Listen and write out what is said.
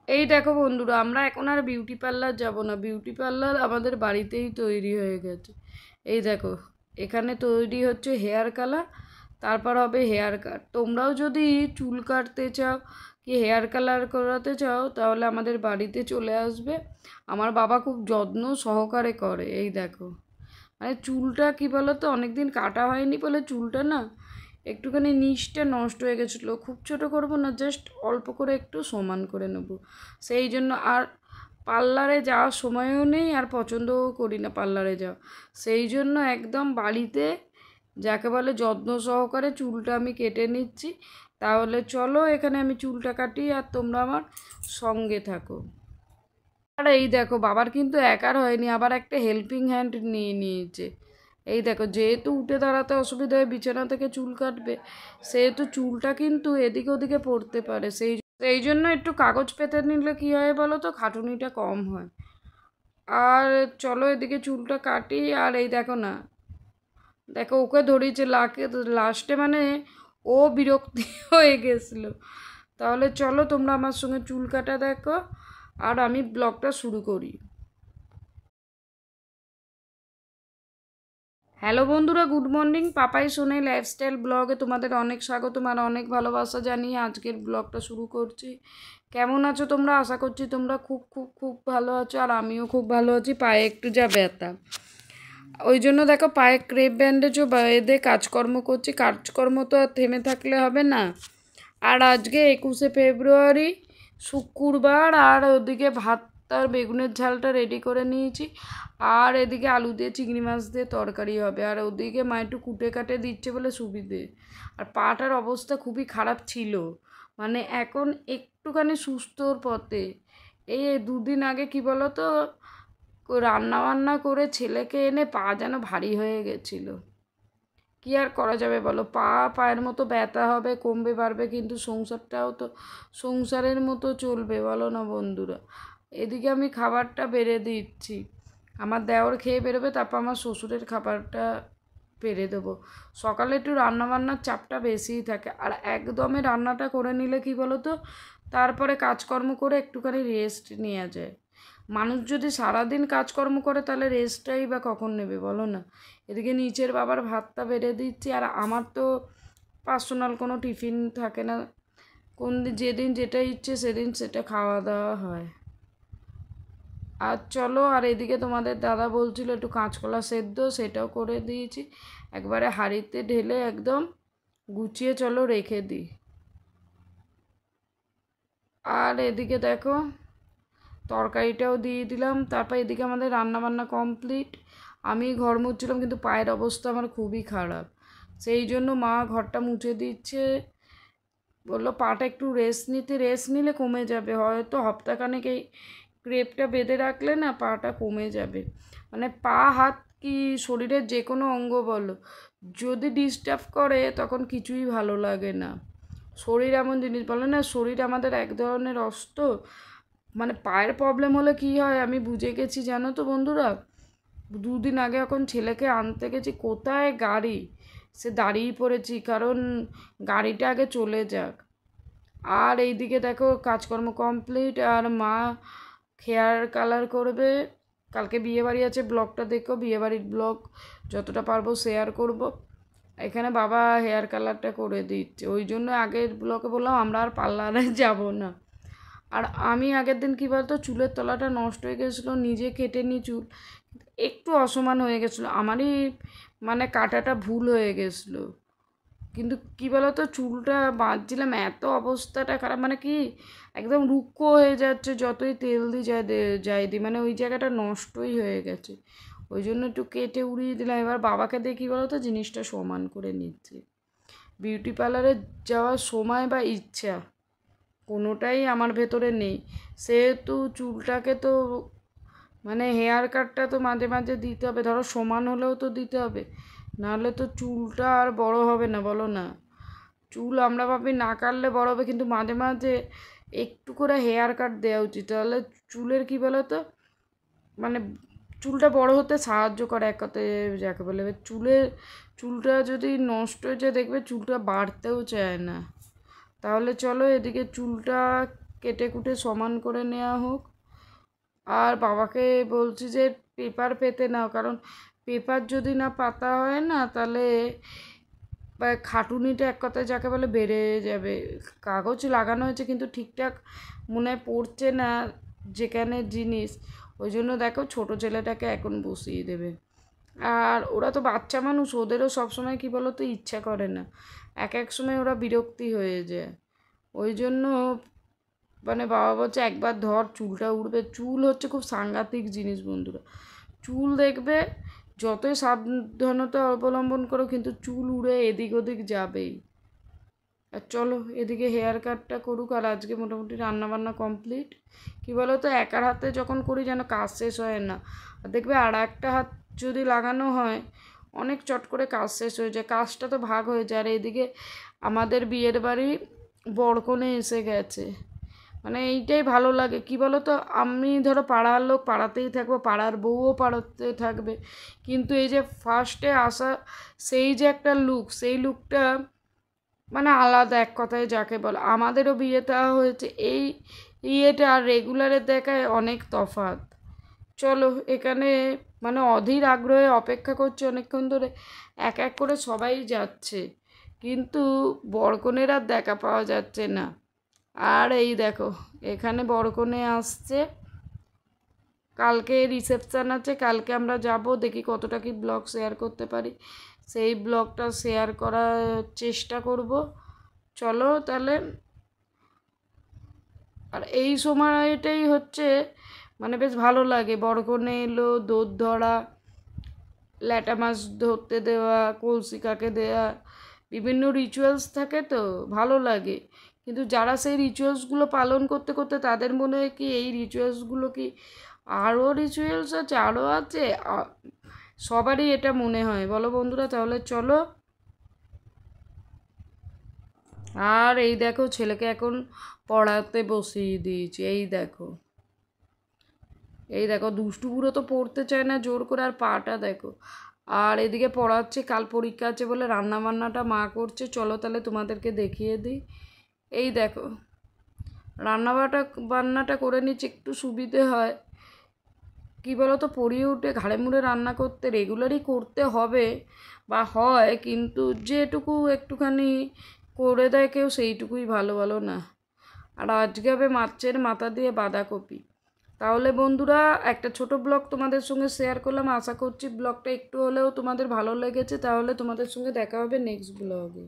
এই দেখো বন্ধুরা, আমরা এখন আর বিউটি পার্লার যাব না, বিউটি পার্লার আমাদের বাড়িতেই তৈরি হয়ে গেছে। এই দেখো, এখানে তৈরি হচ্ছে হেয়ার কালার, তারপর হবে হেয়ার কাট। তোমরাও যদি চুল কাটতে চাও কি হেয়ার কালার করাতে চাও তাহলে আমাদের বাড়িতে চলে আসবে। আমার বাবা খুব যত্ন সহকারে করে। এই দেখো, মানে চুলটা কি বলো তো, অনেকদিন কাটা হয়নি বলে চুলটা না একটুখানি নিচটা নষ্ট হয়ে গেছিলো। খুব ছোট করব না, জাস্ট অল্প করে একটু সমান করে নেব। সেই জন্য আর পার্লারে যাওয়ার সময়ও নেই, আর পছন্দও করি না পার্লারে যাওয়া। সেই জন্য একদম বাড়িতে যাকে বলে যত্ন সহকারে চুলটা আমি কেটে নিচ্ছি। তাহলে চলো এখানে আমি চুলটা কাটি আর তোমরা আমার সঙ্গে থাকো। আর এই দেখো, বাবার কিন্তু একার হয়নি, আবার একটা হেল্পিং হ্যান্ড নিয়ে নিয়েছে। এই দেখো, যেহেতু উঠে দাঁড়াতে অসুবিধা হয়, বিছানা থেকে চুল কাটবে, সেহেতু চুলটা কিন্তু এদিকে ওদিকে পড়তে পারে। সেই জন্য একটু কাগজ পেতে নিলে কী হয় বলো তো, খাটুনিটা কম হয়। আর চলো এদিকে চুলটা কাটি। আর এই দেখো না, দেখো ওকে ধরিয়েছে লাস্টে, মানে ও বিরক্তি হয়ে গেছিলো। তাহলে চলো তোমরা আমার সঙ্গে চুল কাটা দেখো, আর আমি ব্লগটা শুরু করি। হ্যালো বন্ধুরা, good morning. Papai Sonai lifestyle ব্লগে তোমাদের অনেক স্বাগত আর অনেক ভালোবাসা জানিয়ে আজকের ব্লগটা শুরু করছি। কেমন আছো তোমরা? আশা করছি তোমরা খুব খুব খুব ভালো আছো, আর আমিও খুব ভালো আছি। পায়ে একটু যা ব্যথা, ওই জন্য দেখো পায়ে ক্রেপ ব্যান্ডেজও বেঁধে কাজকর্ম করছি। কাজকর্ম তো আর থেমে থাকলে হবে না। আর আজকে 21শে ফেব্রুয়ারি, শুক্রবার। আর ওদিকে ভাত আর বেগুনের ঝালটা রেডি করে নিয়েছি, আর এদিকে আলু দিয়ে চিংড়ি মাছ দিয়ে তরকারি হবে। আর ওদিকে মা একটু কুটে কাটে দিচ্ছে বলে সুবিধে। আর পাটার অবস্থা খুবই খারাপ ছিল, মানে এখন একটুখানি সুস্থর পথে। এই দুদিন আগে কি বলো তো, রান্না বান্না করে ছেলেকে এনে পা যেন ভারী হয়ে গেছিলো। কি আর করা যাবে বলো, পায়ের মতো ব্যথা হবে, কমবে বাড়বে, কিন্তু সংসারটাও তো সংসারের মতো চলবে বলো না বন্ধুরা। এদিকে আমি খাবারটা বেড়ে দিচ্ছি, আমার দেওর খেয়ে বেরোবে, তারপর আমার শ্বশুরের খাবারটা বেড়ে দেবো। সকালে একটু রান্নাবান্নার চাপটা বেশিই থাকে, আর একদমে রান্নাটা করে নিলে কি বলো তো, তারপরে কাজকর্ম করে একটুখানি রেস্ট নেওয়া যায়। মানুষ যদি সারাদিন কাজকর্ম করে তাহলে রেস্টটাই বা কখন নেবে বলো না। এদিকে নিচের বাবার ভাতটা বেড়ে দিচ্ছি, আর আমার তো পার্সোনাল কোনো টিফিন থাকে না। যেদিন যেটা ইচ্ছে সেদিন সেটা খাওয়া দাওয়া হয়। আর চলো, আর এদিকে তোমাদের দাদা বলছিল একটু কাঁচকলা সেদ্ধ, সেটাও করে দিয়েছি। একবারে হাঁড়িতে ঢেলে একদম গুছিয়ে চলো রেখে দিই। আর এদিকে দেখো তরকারিটাও দিয়ে দিলাম। তারপর এদিকে আমাদের রান্নাবান্না কমপ্লিট। আমি ঘর মুছছিলাম, কিন্তু পায়ের অবস্থা আমার খুবই খারাপ। সেই জন্য মা ঘরটা মুছে দিচ্ছে, বললো পাটা একটু রেস্ট নিলে কমে যাবে, হয়তো সপ্তাহখানেক এই ক্রেপটা বেঁধে রাখলে না পাটা কমে যাবে। মানে পা হাত কি শরীরের যে কোনো অঙ্গ বলো, যদি ডিস্টার্ব করে তখন কিছুই ভালো লাগে না। শরীর এমন জিনিস, বলে না শরীর আমাদের এক ধরনের অস্ত্র। মানে পায়ের প্রবলেম হলে কি হয় আমি বুঝে গেছি জানো তো বন্ধুরা। দুদিন আগে এখন ছেলেকে আনতে গেছি, কোথায় গাড়ি, সে দাঁড়িয়ে পড়েছি, কারণ গাড়িটা আগে চলে যাক। আর এইদিকে দেখো কাজকর্ম কমপ্লিট, আর মা হেয়ার কালার করবে। কালকে বিয়েবাড়ি আছে, ব্লগটা দেখো, বিয়েবাড়ির ব্লগ যতটা পারবো শেয়ার করব। এখানে বাবা হেয়ার কালারটা করে দিচ্ছে, ওই জন্য আগের ব্লগে বললাম আমরা আর পার্লারে যাব না। আর আমি আগের দিন কী বলতো, চুলের তলাটা নষ্ট হয়ে গেছিলো, নিজে কেটে নিই চুল, একটু অসমান হয়ে গেছিলো আমারই, মানে কাটাটা ভুল হয়ে গেছিলো। কিন্তু কী বলতো, চুলটা বাঁধছিলাম, এত অবস্থাটা খারাপ, মানে কি একদম রুক্ষ হয়ে যাচ্ছে, যতই তেল দিই যাই দিই, মানে ওই জায়গাটা নষ্টই হয়ে গেছে। ওই জন্য একটু কেটে উড়িয়ে দিলাম। এবার বাবাকে দিয়ে কী বলতো জিনিসটা সমান করে নিচ্ছি। বিউটি পার্লারে যাওয়ার সময় বা ইচ্ছা কোনোটাই আমার ভেতরে নেই, সেহেতু চুলটাকে তো, মানে হেয়ার কাটটা তো মাঝে মাঝে দিতে হবে, ধরো সমান হলেও তো দিতে হবে, নাহলে তো চুলটা আর বড় হবে না বলো না। চুল আমরা ভাবি না কাটলে বড় হবে, কিন্তু মাঝে মাঝে একটু করে হেয়ার কাট দেওয়া উচিত, তাহলে চুলের কী বলো তো, মানে চুলটা বড় হতে সাহায্য করে এক কথায় যাকে বলে। চুলটা যদি নষ্ট হয়ে যায় দেখবে চুলটা বাড়তেও চায় না। তাহলে চলো এদিকে চুলটা কেটে কুটে সমান করে নেওয়া হোক। আর বাবাকে বলছি যে পেপার পেতে নাও, কারণ পেপার যদি না পাতা হয় না তাহলে খাটুনিটা এক কথায় যাকে বলে বেড়ে যাবে। কাগজ লাগানো হয়েছে কিন্তু ঠিকঠাক মনে পড়ছে না যেখানে জিনিস, ওই জন্য দেখো ছোটো ছেলেটাকে এখন বসিয়ে দেবে। আর ওরা তো বাচ্চা মানুষ, ওদেরও সবসময় কী বলো তো ইচ্ছা করে না, এক এক সময় ওরা বিরক্তি হয়ে যায়। ওই জন্য মানে বাবা বলছে একবার ধর চুলটা উড়বে। চুল হচ্ছে খুব সাংঘাতিক জিনিস বন্ধুরা, চুল দেখবে যতই সাবধানতা অবলম্বন করো কিন্তু চুল উড়ে এদিক ওদিক যাবেই। আর চলো এদিকে হেয়ার কাটটা করুক, আর আজকে মোটামুটি রান্নাবান্না কমপ্লিট। কী বলো তো একার হাতে যখন করি যেন কাজ শেষ হয় না, আর দেখবে আর একটা হাত যদি লাগানো হয় অনেক চট করে কাজ শেষ হয়ে যায়, কাজটা তো ভাগ হয়ে যায়। আর এদিকে আমাদের বিয়ের বাড়ি বরকনে এসে গেছে, মানে এইটাই ভালো লাগে। কি বলো তো আমি ধরো পাড়ার লোক পাড়াতেই থাকবো, পাড়ার বউও পাড়াতে থাকবে, কিন্তু এই যে ফার্স্টে আসা সেই যে একটা লুক, সেই লুকটা মানে আলাদা এক কথায় যাকে বলে। আমাদেরও বিয়েটা হয়েছে, এই ইয়েটা আর রেগুলারের দেখায় অনেক তফাৎ। চলো এখানে মানে অধীর আগ্রহে অপেক্ষা করছে অনেকক্ষণ ধরে, এক এক করে সবাই যাচ্ছে কিন্তু বরকনের আর দেখা পাওয়া যাচ্ছে না। আর এই দেখো এখানে বরকনে আসছে, কালকে রিসেপশান আছে, কালকে আমরা যাব, দেখি কতটা কি ব্লগ শেয়ার করতে পারি, সেই ব্লগটা শেয়ার করার চেষ্টা করব। চলো তাহলে। আর এই সময়টাই হচ্ছে মানে বেশ ভালো লাগে, বরকনে এলো, দোধ ধরা, ল্যাটা মাছ ধরতে দেওয়া, কলসি কাকে দেওয়া, বিভিন্ন রিচুয়ালস থাকে তো ভালো লাগে। কিন্তু যারা সেই রিচুয়ালসগুলো পালন করতে করতে তাদের মনে হয় কি এই রিচুয়ালসগুলো কি আরও রিচুয়ালস আছে, আরও আছে, সবারই এটা মনে হয় বলো বন্ধুরা। তাহলে চলো। আর এই দেখো ছেলেকে এখন পড়াতে বসিয়ে দিয়েছি, এই দেখো এই দেখো দুষ্টু বুড়ো তো পড়তে চায় না জোর করে, আর পাটা দেখো। আর এদিকে পড়াচ্ছে, কাল পরীক্ষা আছে বলে রান্নাবান্নাটা মা করছে। চলো তাহলে তোমাদেরকে দেখিয়ে দিই। এই দেখো বান্নাটা করে নিচ্ছে, একটু সুবিধে হয়। কী বলো তো পড়িয়ে উঠে ঘাড়ে মুড়ে রান্না করতে রেগুলারই করতে হবে বা হয়, কিন্তু যেটুকু একটুখানি করে দেয় কেউ সেইটুকুই ভালো ভালো না। আর আজকে হবে মাছের মাথা দিয়ে বাঁধাকপি। তাহলে বন্ধুরা একটা ছোট ব্লগ তোমাদের সঙ্গে শেয়ার করলাম, আশা করছি ব্লগটা একটু হলেও তোমাদের ভালো লেগেছে। তাহলে তোমাদের সঙ্গে দেখা হবে নেক্সট ব্লগে।